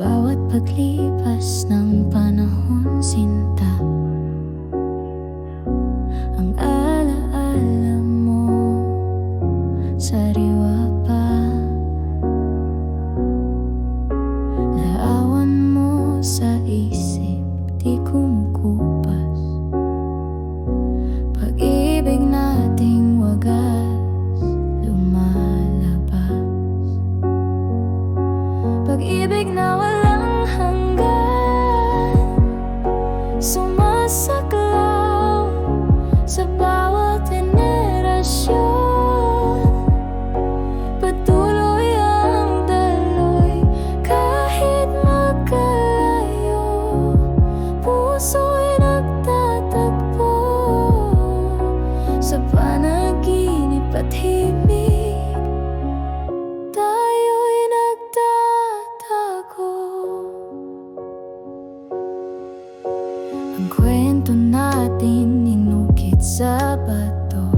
bawat paglipas ng panahon, sinta, ang alaala mo sariwa pa. Laawan mo sa isip, di kumukupas. Pag-ibig nating wagas lumalabas. Pag-ibig na walang hanggan, sumasaklaw sa bawat henerasyon. Patuloy ang daloy kahit magkalayo. Puso'y nagtatagpo sa panaginip at himig. Tayo'y nagtatago. Ang kwento natin inukit sa bato,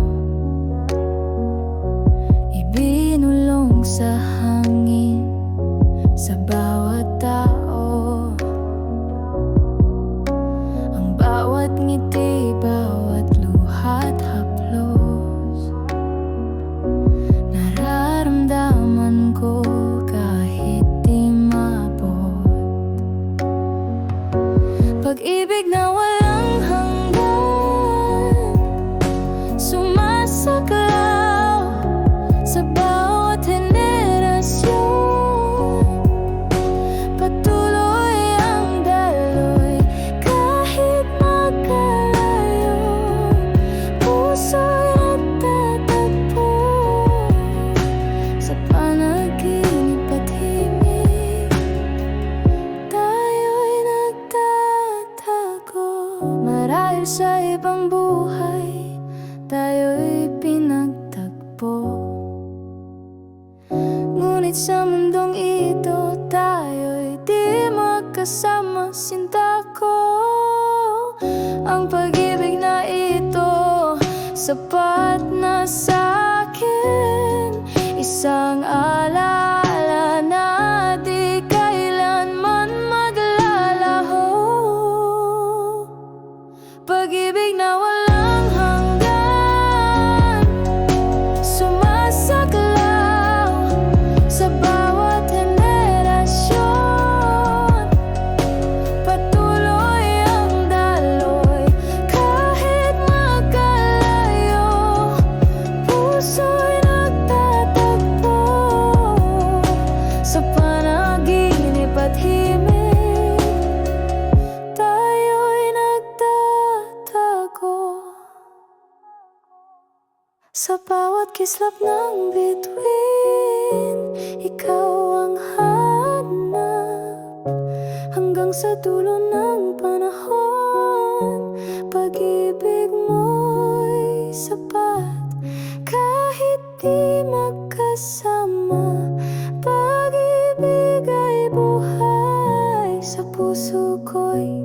ibinulong sa hangin, sa bawat tao. Ang bawat ngiti, bawat luha't haplos, nararamdaman ko kahit di maabot. Pag-ibig na walang hanggan, sumasaklaw sa bawat henerasyon. Patuloy ang daloy kahit magkalayo. Puso'y nagtatagpo sa panaginip at himig. Tayo'y nagtatago. Marahil sa ibang buhay, tayo'y pinagtagpo. Ngunit sa mundong ito, tayo'y di magkasama, sinta ko. Ang pag-ibig na ito, sapat na sa'kin. Isang alaala na di kailanman maglalaho. Pag-ibig na walang hanggan, sumasaklaw sa bawat henerasyon. Patuloy ang daloy kahit magkalayo. Puso'y nagtatagpo sa panaginip at himig. Tayo'y nagtatago sa bawat kislap ng bituin. Ikaw ang hanap hanggang sa dulo ng panahon. Pag-ibig mo'y sapat kahit di magkasama. Pag-ibig ay buhay sa puso ko'y